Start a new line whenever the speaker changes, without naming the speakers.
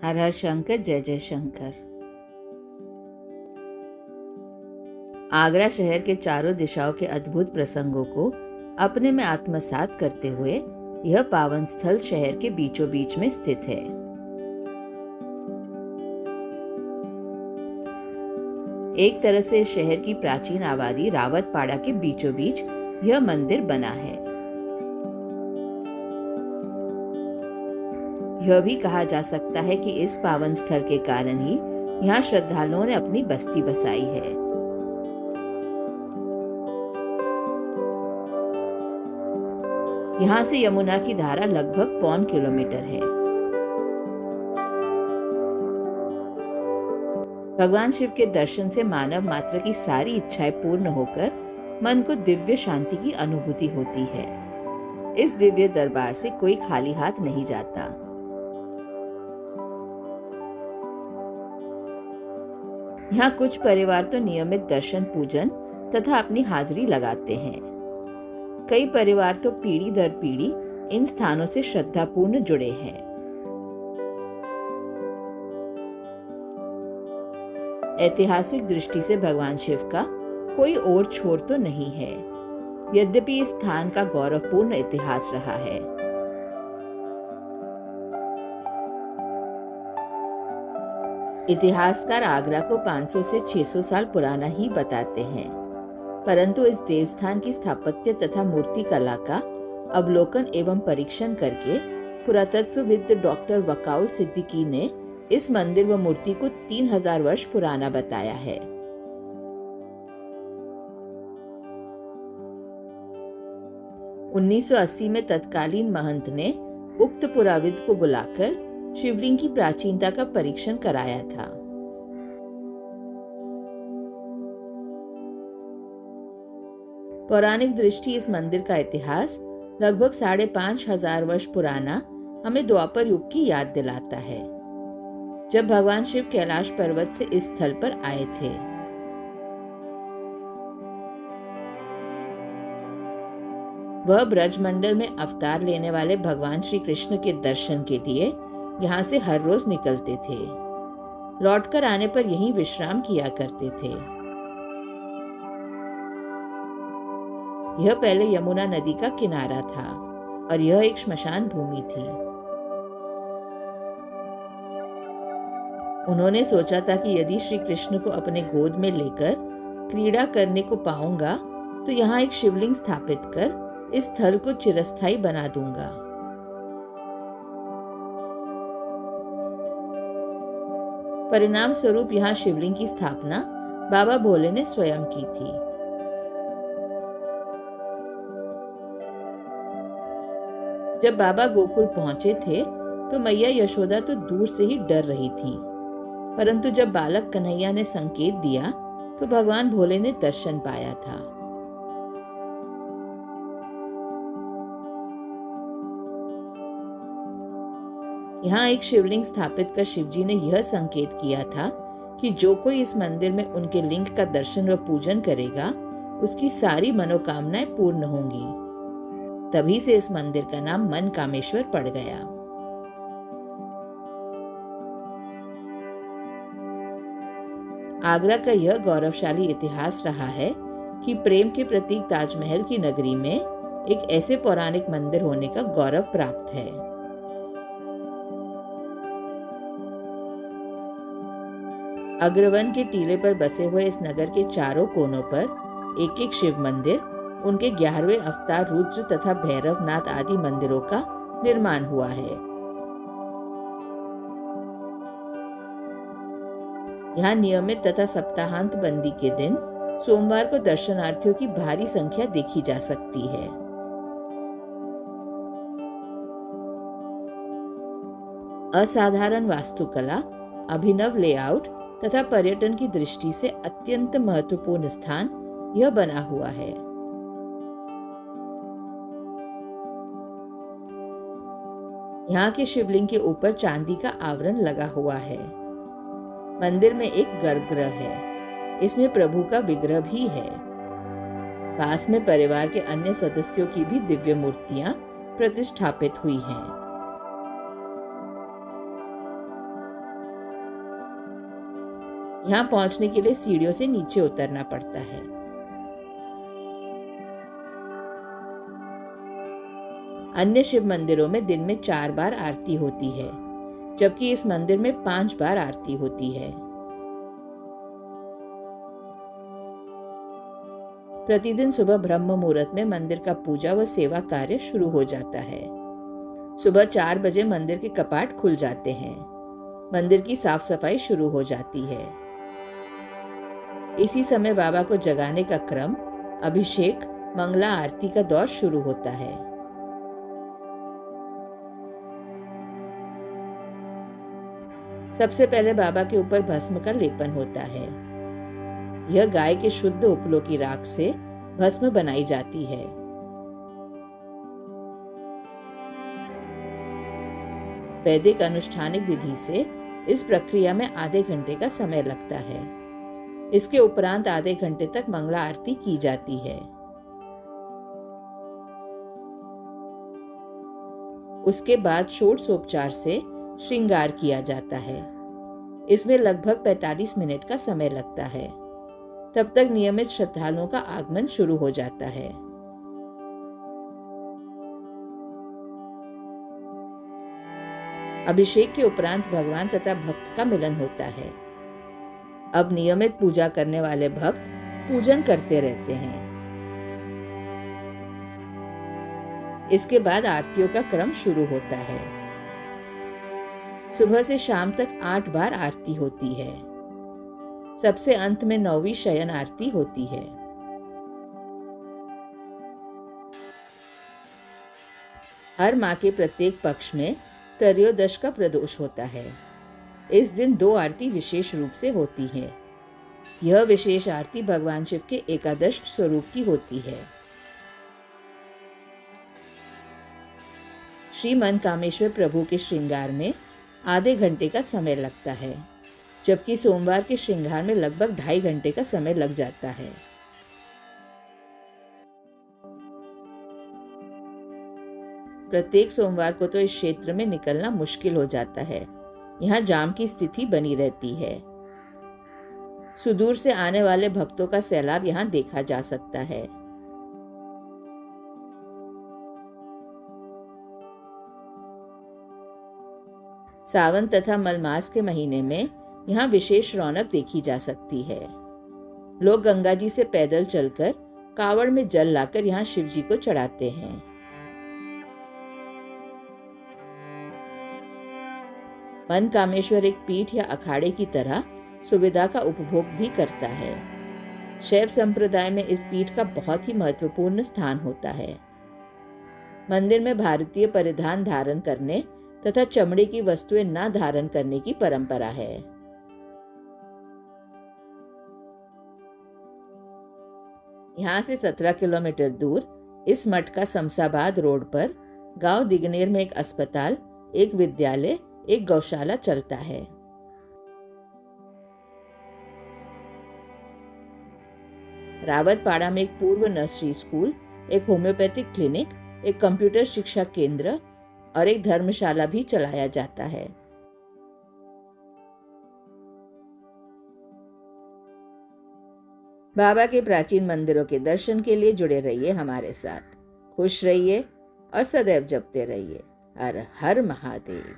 हर हर शंकर, जय जय शंकर। आगरा शहर के चारों दिशाओं के अद्भुत प्रसंगों को अपने में आत्मसात करते हुए यह पावन स्थल शहर के बीचों बीच में स्थित है। एक तरह से इस शहर की प्राचीन आबादी रावतपाड़ा के बीचों बीच यह मंदिर बना है। यह भी कहा जा सकता है कि इस पावन स्थल के कारण ही यहाँ श्रद्धालुओं ने अपनी बस्ती बसाई है। यहाँ से यमुना की धारा लगभग 1.25 किलोमीटर है। भगवान शिव के दर्शन से मानव मात्र की सारी इच्छाएं पूर्ण होकर मन को दिव्य शांति की अनुभूति होती है। इस दिव्य दरबार से कोई खाली हाथ नहीं जाता। यहाँ कुछ परिवार तो नियमित दर्शन पूजन तथा अपनी हाजिरी लगाते हैं। कई परिवार तो पीढ़ी दर पीढ़ी इन स्थानों से श्रद्धापूर्ण जुड़े हैं। ऐतिहासिक दृष्टि से भगवान शिव का कोई और छोर तो नहीं है, यद्यपि इस स्थान का गौरवपूर्ण इतिहास रहा है। इतिहासकार आगरा को 500 से 600 साल पुराना ही बताते हैं, परंतु इस देवस्थान की स्थापत्य तथा मूर्ति कला का अवलोकन एवं परीक्षण करके पुरातत्वविद डॉक्टर वकाउल सिद्दीकी ने इस मंदिर व मूर्ति को 3000 वर्ष पुराना बताया है। उन्नीस 1980 में तत्कालीन महंत ने उक्त पुराविद को बुलाकर शिवलिंग की प्राचीनता का परीक्षण कराया था। पौराणिक दृष्टि इस मंदिर का इतिहास लगभग 5,500 वर्ष पुराना हमें द्वापर युग की याद दिलाता है, जब भगवान शिव कैलाश पर्वत से इस स्थल पर आए थे। वह ब्रजमंडल में अवतार लेने वाले भगवान श्री कृष्ण के दर्शन के लिए यहाँ से हर रोज निकलते थे। लौटकर आने पर यहीं विश्राम किया करते थे। यह पहले यमुना नदी का किनारा था और यह एक श्मशान भूमि थी। उन्होंने सोचा था कि यदि श्री कृष्ण को अपने गोद में लेकर क्रीड़ा करने को पाऊंगा तो यहाँ एक शिवलिंग स्थापित कर इस स्थल को चिरस्थायी बना दूंगा। परिणाम स्वरूप यहाँ शिवलिंग की स्थापना बाबा भोले ने स्वयं की थी। जब बाबा गोकुल पहुंचे थे तो मैया यशोदा तो दूर से ही डर रही थी, परंतु जब बालक कन्हैया ने संकेत दिया तो भगवान भोले ने दर्शन पाया था। यहाँ एक शिवलिंग स्थापित कर शिवजी ने यह संकेत किया था कि जो कोई इस मंदिर में उनके लिंग का दर्शन व पूजन करेगा उसकी सारी मनोकामनाएं पूर्ण होंगी। तभी से इस मंदिर का नाम मनकामेश्वर पड़ गया। आगरा का यह गौरवशाली इतिहास रहा है कि प्रेम के प्रतीक ताजमहल की नगरी में एक ऐसे पौराणिक मंदिर होने का गौरव प्राप्त है। अग्रवन के टीले पर बसे हुए इस नगर के चारों कोनों पर एक एक शिव मंदिर, उनके 11वें अवतार रुद्र तथा भैरवनाथ आदि मंदिरों का निर्माण हुआ है। यहाँ नियमित तथा सप्ताहांत बंदी के दिन सोमवार को दर्शनार्थियों की भारी संख्या देखी जा सकती है। असाधारण वास्तुकला, अभिनव लेआउट तथा पर्यटन की दृष्टि से अत्यंत महत्वपूर्ण स्थान यह बना हुआ है। यहाँ के शिवलिंग के ऊपर चांदी का आवरण लगा हुआ है। मंदिर में एक गर्भगृह है, इसमें प्रभु का विग्रह भी है। पास में परिवार के अन्य सदस्यों की भी दिव्य मूर्तियां प्रतिष्ठापित हुई हैं। यहाँ पहुंचने के लिए सीढ़ियों से नीचे उतरना पड़ता है। अन्य शिव मंदिरों में दिन में 4 बार आरती होती है, जबकि इस मंदिर में 5 बार आरती होती है। प्रतिदिन सुबह ब्रह्म मुहूर्त में मंदिर का पूजा व सेवा कार्य शुरू हो जाता है। सुबह 4 बजे मंदिर के कपाट खुल जाते हैं। मंदिर की साफ सफाई शुरू हो जाती है। इसी समय बाबा को जगाने का क्रम, अभिषेक, मंगला आरती का दौर शुरू होता है। सबसे पहले बाबा के ऊपर भस्म का लेपन होता है। यह गाय के शुद्ध उपलों की राख से भस्म बनाई जाती है। वैदिक अनुष्ठानिक विधि से इस प्रक्रिया में आधे घंटे का समय लगता है। इसके उपरांत आधे घंटे तक मंगला आरती की जाती है। उसके बाद षोडशोपचार से श्रृंगार किया जाता है। इसमें लगभग 45 मिनट का समय लगता है। तब तक नियमित श्रद्धालुओं का आगमन शुरू हो जाता है। अभिषेक के उपरांत भगवान तथा भक्त का मिलन होता है। अब नियमित पूजा करने वाले भक्त पूजन करते रहते हैं। इसके बाद आरतियों का क्रम शुरू होता है। सुबह से शाम तक 8 बार आरती होती है। सबसे अंत में 9वीं शयन आरती होती है। हर माह के प्रत्येक पक्ष में त्रयोदश का प्रदोष होता है। इस दिन 2 आरती विशेष रूप से होती है। यह विशेष आरती भगवान शिव के एकादश स्वरूप की होती है। श्री मनकामेश्वर प्रभु के श्रृंगार में आधे घंटे का समय लगता है, जबकि सोमवार के श्रृंगार में लगभग 2.5 घंटे का समय लग जाता है। प्रत्येक सोमवार को तो इस क्षेत्र में निकलना मुश्किल हो जाता है। यहाँ जाम की स्थिति बनी रहती है। सुदूर से आने वाले भक्तों का सैलाब यहाँ देखा जा सकता है। सावन तथा मलमास के महीने में यहाँ विशेष रौनक देखी जा सकती है। लोग गंगा जी से पैदल चलकर कावड़ में जल लाकर यहाँ शिव जी को चढ़ाते हैं। मनकामेश्वर एक पीठ या अखाड़े की तरह सुविधा का उपभोग भी करता है। शैव संप्रदाय में इस पीठ का बहुत ही महत्वपूर्ण स्थान होता है। मंदिर में भारतीय परिधान धारण करने तथा चमड़े की वस्तुएं न धारण करने की परंपरा है। यहाँ से 17 किलोमीटर दूर इस मठ का शमशाबाद रोड पर गांव दिगनेर में एक अस्पताल, एक विद्यालय, एक गौशाला चलता है। रावतपाड़ा में एक पूर्व नर्सरी स्कूल, एक होम्योपैथिक क्लिनिक, एक कंप्यूटर शिक्षा केंद्र और एक धर्मशाला भी चलाया जाता है। बाबा के प्राचीन मंदिरों के दर्शन के लिए जुड़े रहिए हमारे साथ। खुश रहिए और सदैव जपते रहिए। हर हर महादेव।